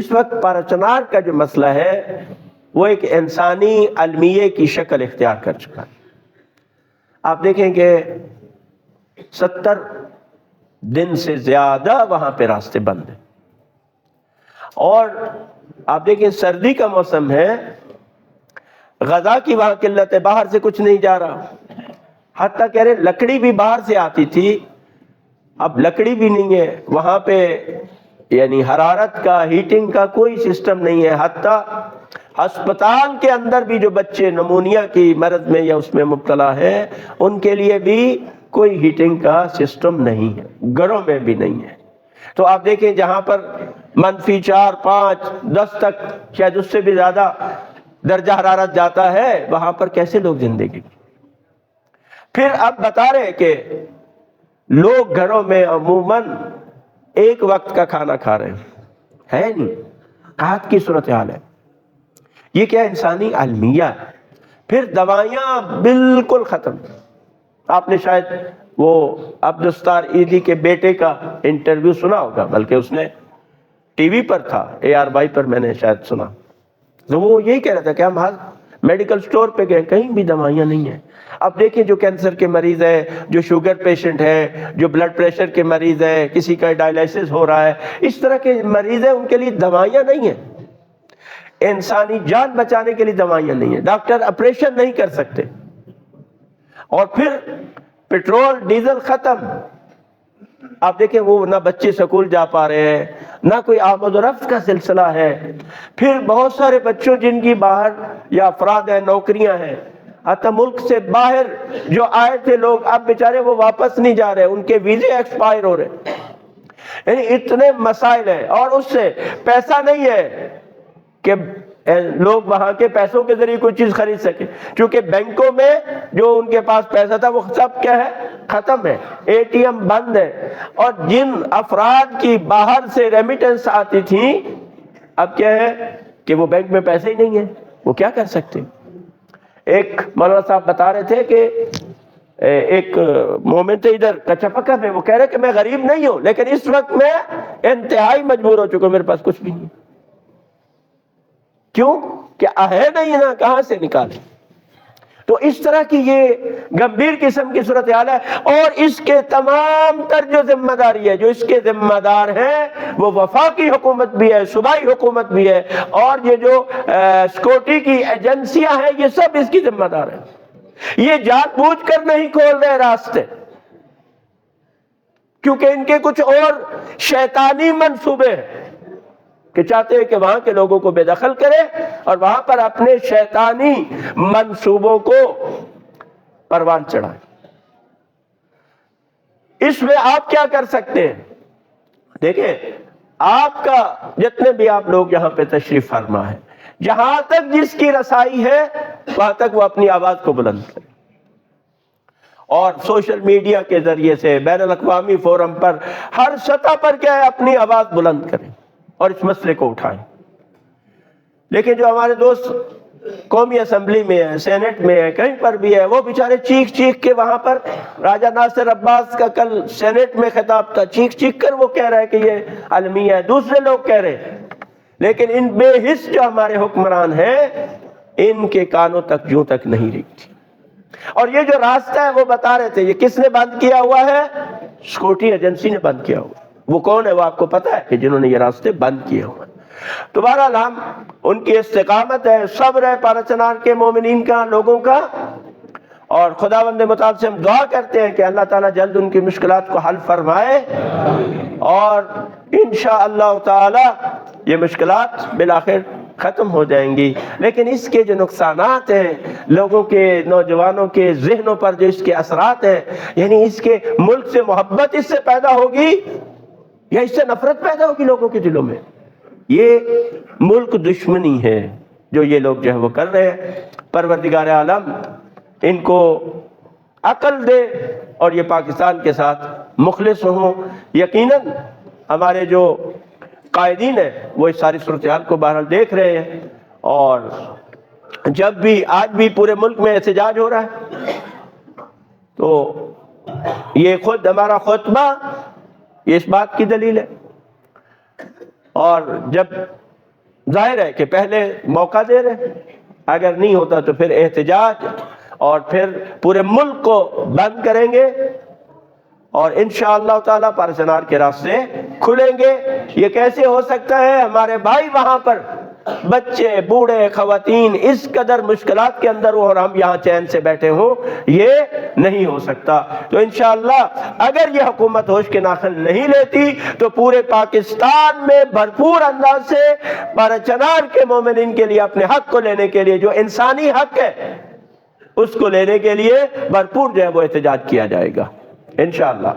اس وقت پارچنار کا جو مسئلہ ہے وہ ایک انسانی المیے کی شکل اختیار کر چکا ہے۔ آپ دیکھیں کہ 70 دن سے زیادہ وہاں پہ راستے بند ہیں، اور آپ دیکھیں سردی کا موسم ہے، غذا کی وہاں قلت ہے، باہر سے کچھ نہیں جا رہا، حتیٰ کہہ رہے لکڑی بھی باہر سے آتی تھی، اب لکڑی بھی نہیں ہے وہاں پہ، یعنی حرارت کا، ہیٹنگ کا کوئی سسٹم نہیں ہے، حتیٰ ہسپتال کے اندر بھی جو بچے نمونیا کی مرض میں یا اس میں مبتلا ہے ان کے لیے بھی کوئی ہیٹنگ کا سسٹم نہیں ہے، گھروں میں بھی نہیں ہے۔ تو آپ دیکھیں جہاں پر -4، 5، 10 تک شاید اس سے بھی زیادہ درجہ حرارت جاتا ہے، وہاں پر کیسے لوگ زندگی کی؟ پھر اب بتا رہے کہ لوگ گھروں میں عموماً ایک وقت کا کھانا کھا رہے ہیں، ہے نہیں، قحط کی صورتحال ہے۔ یہ کیا انسانی المیہ ہے۔ پھر دوائیاں بالکل ختم۔ آپ نے شاید وہ عبدالستار ایدھی کے بیٹے کا انٹرویو سنا ہوگا، بلکہ اس نے ٹی وی پر تھا، ARY پر میں نے شاید سنا، تو وہ یہی کہہ رہا تھا کہ ہم میڈیکل سٹور پہ گئے، کہیں بھی دوائیاں نہیں ہیں۔ اب دیکھیں جو کینسر کے مریض ہے، جو شوگر پیشنٹ ہے، جو بلڈ پریشر کے مریض ہے، کسی کا ڈائلیسس ہو رہا ہے، اس طرح کے مریض ہیں، ان کے لیے دوائیاں نہیں ہیں، انسانی جان بچانے کے لیے دوائیاں نہیں ہیں، ڈاکٹر آپریشن نہیں کر سکتے، اور پھر پیٹرول ڈیزل ختم۔ آپ دیکھیں وہ نہ بچے سکول جا پا رہے ہیں، نہ کوئی آمد و رفت کا سلسلہ ہے۔ پھر بہت سارے بچوں جن کی باہر یا افراد ہیں، نوکریاں ہیں، حتیٰ ملک سے باہر جو آئے تھے لوگ، اب بیچارے وہ واپس نہیں جا رہے، ان کے ویزے ایکسپائر ہو رہے، یعنی اتنے مسائل ہیں، اور اس سے پیسہ نہیں ہے کہ لوگ وہاں کے پیسوں کے ذریعے کوئی چیز خرید سکے، کیونکہ بینکوں میں جو ان کے پاس پیسہ تھا وہ سب کیا ہے، ختم ہے، ATM بند ہے، اور جن افراد کی باہر سے ریمیٹنس آتی تھی اب کیا ہے کہ وہ بینک میں پیسے ہی نہیں ہیں، وہ کیا کر سکتے۔ ایک مولانا صاحب بتا رہے تھے کہ ایک مومن تھے ادھر کچپکا میں، وہ کہہ رہے کہ میں غریب نہیں ہوں، لیکن اس وقت میں انتہائی مجبور ہو چکا ہوں، میرے پاس کچھ بھی نہیں۔ کیوں کہ ہے نہیں نا، کہاں سے نکالے؟ تو اس طرح کی یہ گمبھیر قسم کی صورتحال ہے، اور اس کے تمام تر جو ذمہ داری ہے، جو اس کے ذمہ دار ہیں، وہ وفاقی حکومت بھی ہے، صوبائی حکومت بھی ہے، اور یہ جو سیکورٹی کی ایجنسیاں ہیں، یہ سب اس کی ذمہ دار ہیں۔ یہ جان بوجھ کر نہیں کھول رہے راستے، کیونکہ ان کے کچھ اور شیطانی منصوبے ہیں کہ چاہتے ہیں کہ وہاں کے لوگوں کو بے دخل کرے اور وہاں پر اپنے شیطانی منصوبوں کو پروان چڑھائے۔ اس میں آپ کیا کر سکتے ہیں؟ دیکھیں، آپ کا جتنے بھی آپ لوگ یہاں پہ تشریف فرما ہے، جہاں تک جس کی رسائی ہے وہاں تک وہ اپنی آواز کو بلند کرے، اور سوشل میڈیا کے ذریعے سے، بین الاقوامی فورم پر، ہر سطح پر کیا ہے، اپنی آواز بلند کریں اور اس مسئلے کو اٹھائیں۔ لیکن جو ہمارے دوست قومی اسمبلی میں ہے، سینٹ میں ہے، کہیں پر بھی ہے، وہ بیچارے چیخ چیخ کے وہاں پر، راجہ ناصر عباس کا کل سینٹ میں خطاب تھا، چیخ چیخ کر وہ کہہ رہا ہے کہ یہ المیہ ہے، دوسرے لوگ کہہ رہے ہیں، لیکن ان بے حس جو ہمارے حکمران ہیں، ان کے کانوں تک جوں تک نہیں رکھتی۔ اور یہ جو راستہ ہے وہ بتا رہے تھے، یہ کس نے بند کیا ہوا ہے؟ سیکورٹی ایجنسی نے بند کیا ہوا۔ وہ کون ہے؟ وہ آپ کو پتا ہے کہ جنہوں نے یہ راستے بند کیے ہوئے۔ تو بہرحال ہم ان کی استقامت ہے، صبر ہے پارچنار کے مومنین کا، لوگوں کا، اور خداوند متعال سے ہم دعا کرتے ہیں کہ اللہ تعالیٰ جلد ان کی مشکلات کو حل فرمائے، اور انشاءاللہ تعالی یہ مشکلات بالآخر ختم ہو جائیں گی۔ لیکن اس کے جو نقصانات ہیں، لوگوں کے، نوجوانوں کے ذہنوں پر جو اس کے اثرات ہیں، یعنی اس کے ملک سے محبت اس سے پیدا ہوگی یا اس سے نفرت پیدا ہوگی لوگوں کے دلوں میں؟ یہ ملک دشمنی ہے جو یہ لوگ جو ہے وہ کر رہے ہیں۔ پروردگار عالم ان کو عقل دے اور یہ پاکستان کے ساتھ مخلص ہوں۔ یقیناً ہمارے جو قائدین ہیں وہ اس ساری صورتحال کو بہرحال دیکھ رہے ہیں، اور جب بھی آج بھی پورے ملک میں احتجاج ہو رہا ہے، تو یہ خود ہمارا خطبہ یہ اس بات کی دلیل ہے۔ اور جب ظاہر ہے کہ پہلے موقع دے رہے ہیں، اگر نہیں ہوتا تو پھر احتجاج اور پھر پورے ملک کو بند کریں گے، اور انشاءاللہ تعالیٰ پارسنار کے راستے کھلیں گے۔ یہ کیسے ہو سکتا ہے؟ ہمارے بھائی وہاں پر بچے، بوڑھے، خواتین اس قدر مشکلات کے اندر ہو اور ہم یہاں چین سے بیٹھے ہوں، یہ نہیں ہو سکتا۔ تو انشاءاللہ اگر یہ حکومت ہوش کے ناخن نہیں لیتی تو پورے پاکستان میں بھرپور انداز سے پارچنار کے مومنین کے لیے اپنے حق کو لینے کے لیے، جو انسانی حق ہے اس کو لینے کے لیے بھرپور جو ہے وہ احتجاج کیا جائے گا انشاءاللہ۔